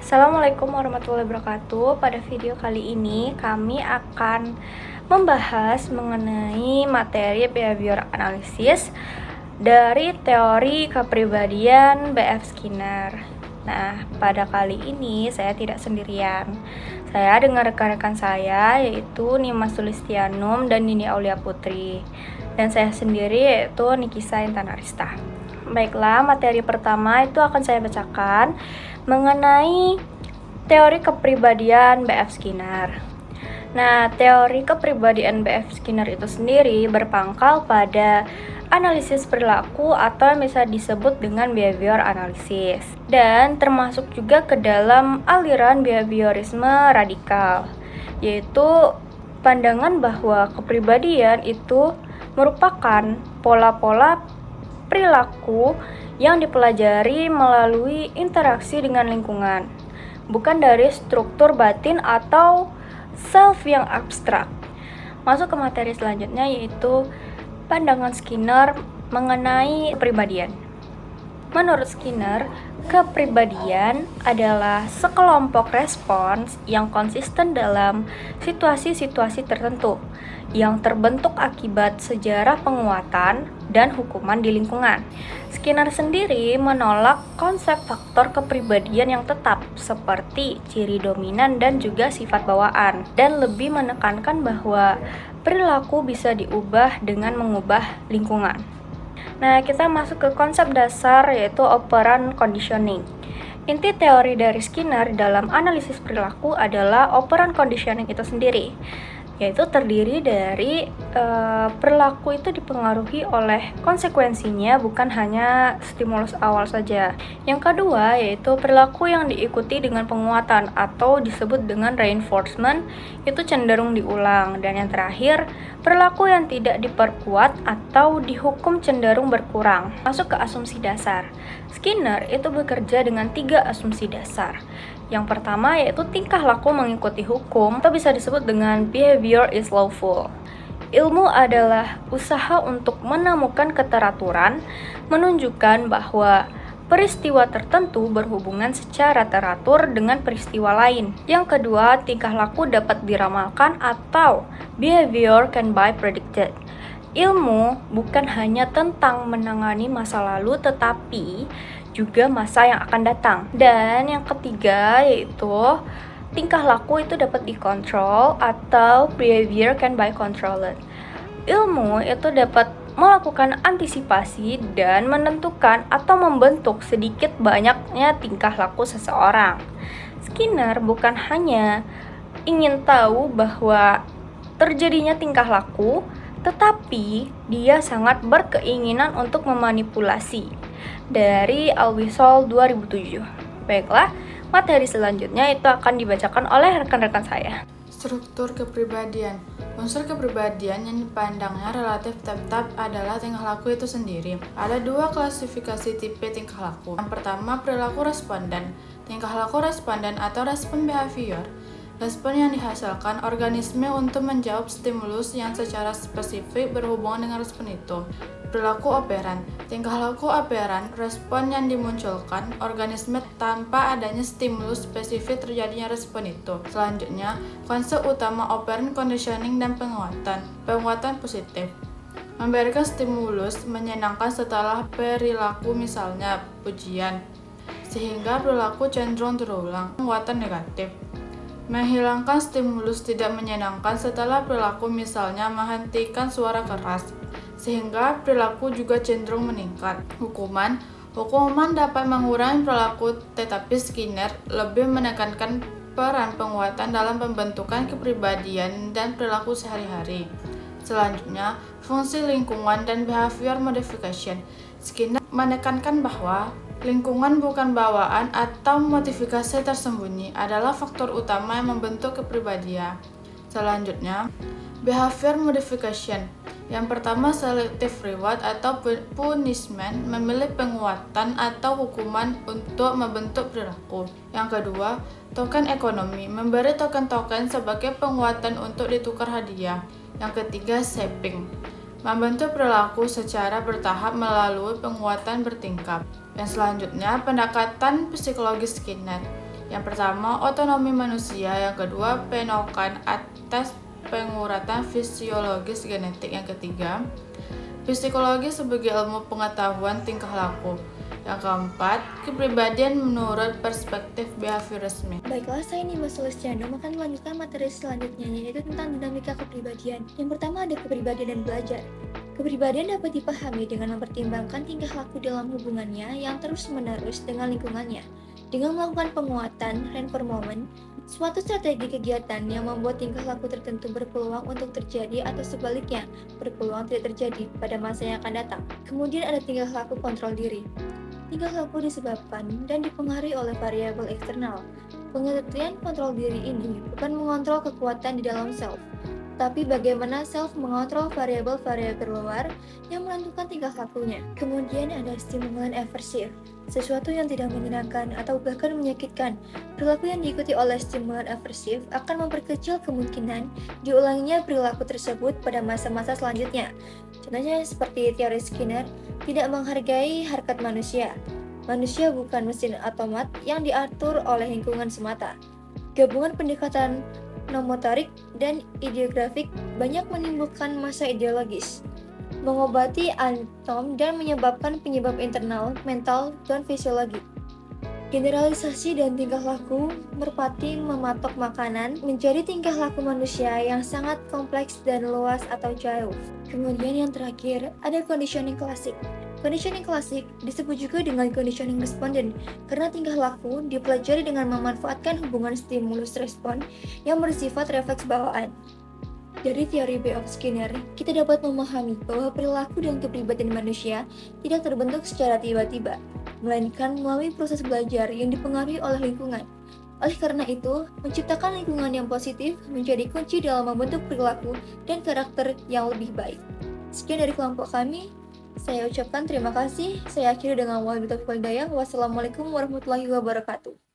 Assalamualaikum warahmatullahi wabarakatuh. Pada video kali ini kami akan membahas mengenai materi behavior analysis dari teori kepribadian B.F. Skinner. Nah, pada kali ini saya tidak sendirian. Saya dengan rekan-rekan saya yaitu Nimas Sulistianum dan Nini Aulia Putri. Dan saya sendiri yaitu Nikisa Intanarista. Baiklah, materi pertama itu akan saya bacakan mengenai teori kepribadian B.F. Skinner. Nah, teori kepribadian B.F. Skinner itu sendiri berpangkal pada analisis perilaku atau yang bisa disebut dengan behavior analysis, dan termasuk juga ke dalam aliran behaviorisme radikal, yaitu pandangan bahwa kepribadian itu merupakan pola-pola perilaku yang dipelajari melalui interaksi dengan lingkungan, bukan dari struktur batin atau self yang abstrak. Masuk ke materi selanjutnya, yaitu pandangan Skinner mengenai kepribadian. Menurut Skinner, kepribadian adalah sekelompok respons yang konsisten dalam situasi-situasi tertentu yang terbentuk akibat sejarah penguatan dan hukuman di lingkungan. Skinner sendiri menolak konsep faktor kepribadian yang tetap seperti ciri dominan dan juga sifat bawaan, dan lebih menekankan bahwa perilaku bisa diubah dengan mengubah lingkungan. Nah, kita masuk ke konsep dasar, yaitu operant conditioning. Inti teori dari Skinner dalam analisis perilaku adalah operant conditioning itu sendiri, yaitu terdiri dari perilaku itu dipengaruhi oleh konsekuensinya, bukan hanya stimulus awal saja. Yang kedua, yaitu perilaku yang diikuti dengan penguatan atau disebut dengan reinforcement, itu cenderung diulang. Dan yang terakhir, perilaku yang tidak diperkuat atau dihukum cenderung berkurang. Masuk ke asumsi dasar. Skinner itu bekerja dengan 3 asumsi dasar. Yang pertama yaitu tingkah laku mengikuti hukum, atau bisa disebut dengan behavior is lawful. Ilmu adalah usaha untuk menemukan keteraturan, menunjukkan bahwa peristiwa tertentu berhubungan secara teratur dengan peristiwa lain. Yang kedua, tingkah laku dapat diramalkan atau behavior can be predicted. Ilmu bukan hanya tentang menangani masa lalu, tetapi juga masa yang akan datang. Dan yang ketiga yaitu tingkah laku itu dapat dikontrol atau behavior can be controlled. Ilmu itu dapat melakukan antisipasi dan menentukan atau membentuk sedikit banyaknya tingkah laku seseorang. Skinner bukan hanya ingin tahu bahwa terjadinya tingkah laku, tetapi dia sangat berkeinginan untuk memanipulasi. Dari Alwisol 2007. Baiklah, materi selanjutnya itu akan dibacakan oleh rekan-rekan saya. Struktur kepribadian. Unsur kepribadian yang dipandangnya relatif tetap adalah tingkah laku itu sendiri. Ada 2 klasifikasi tipe tingkah laku. Yang pertama, perilaku responden. Tingkah laku responden atau respon behavior. Respon yang dihasilkan organisme untuk menjawab stimulus yang secara spesifik berhubungan dengan respon itu. Perilaku operan. Tingkah laku operan, respon yang dimunculkan organisme tanpa adanya stimulus spesifik terjadinya respon itu. Selanjutnya, konsep utama operant conditioning dan penguatan. Penguatan positif. Memberikan stimulus menyenangkan setelah perilaku, misalnya pujian, sehingga perilaku cenderung terulang. Penguatan negatif. Menghilangkan stimulus tidak menyenangkan setelah perilaku, misalnya menghentikan suara keras, sehingga perilaku juga cenderung meningkat. Hukuman dapat mengurangi perilaku, tetapi Skinner lebih menekankan peran penguatan dalam pembentukan kepribadian dan perilaku sehari-hari. Selanjutnya, fungsi lingkungan dan behavior modification. Skinner menekankan bahwa lingkungan bukan bawaan atau modifikasi tersembunyi, adalah faktor utama yang membentuk kepribadian. Selanjutnya, behavior modification. Yang pertama, selective reward atau punishment, memilih penguatan atau hukuman untuk membentuk perilaku. Yang kedua, token ekonomi, memberi token-token sebagai penguatan untuk ditukar hadiah. Yang ketiga, shaping, membentuk perilaku secara bertahap melalui penguatan bertingkat. Dan selanjutnya, pendekatan psikologis Skinner. Yang pertama, otonomi manusia. Yang kedua, penokan atas penguratan fisiologis genetik. Yang ketiga, psikologi sebagai ilmu pengetahuan tingkah laku. Yang keempat, kepribadian menurut perspektif behaviorisme. Baiklah, saya Nima Sulestiano akan melanjutkan materi selanjutnya, yaitu tentang dinamika kepribadian. Yang pertama ada kepribadian dan belajar. Kepribadian dapat dipahami dengan mempertimbangkan tingkah laku dalam hubungannya yang terus-menerus dengan lingkungannya. Dengan melakukan penguatan reinforcement, suatu strategi kegiatan yang membuat tingkah laku tertentu berpeluang untuk terjadi atau sebaliknya, berpeluang tidak terjadi pada masa yang akan datang. Kemudian ada tingkah laku kontrol diri. Tingkah laku disebabkan dan dipengaruhi oleh variabel eksternal. Pengertian kontrol diri ini bukan mengontrol kekuatan di dalam self, tapi bagaimana self mengontrol variabel-variabel luar yang menentukan tingkah lakunya. Kemudian ada stimulan aversif, sesuatu yang tidak menyenangkan atau bahkan menyakitkan. Perilaku yang diikuti oleh stimulan aversif akan memperkecil kemungkinan diulanginya perilaku tersebut pada masa-masa selanjutnya. Contohnya seperti teori Skinner, tidak menghargai harkat manusia. Manusia bukan mesin otomat yang diatur oleh lingkungan semata. Gabungan pendekatan nomotorik dan ideografik banyak menimbulkan masa ideologis, mengobati atom dan menyebabkan penyebab internal, mental, dan fisiologi. Generalisasi dan tingkah laku merpati mematok makanan menjadi tingkah laku manusia yang sangat kompleks dan luas atau jauh. Kemudian yang terakhir, ada conditioning klasik. Conditioning klasik disebut juga dengan conditioning responden karena tingkah laku dipelajari dengan memanfaatkan hubungan stimulus-respon yang bersifat refleks bawaan. Dari teori B of Skinner, kita dapat memahami bahwa perilaku dan kepribadian manusia tidak terbentuk secara tiba-tiba, melainkan melalui proses belajar yang dipengaruhi oleh lingkungan. Oleh karena itu, menciptakan lingkungan yang positif menjadi kunci dalam membentuk perilaku dan karakter yang lebih baik. Sekian dari kelompok kami. Saya ucapkan terima kasih. Saya akhiri dengan wabillahi taufiq wal hidayah. Wassalamualaikum warahmatullahi wabarakatuh.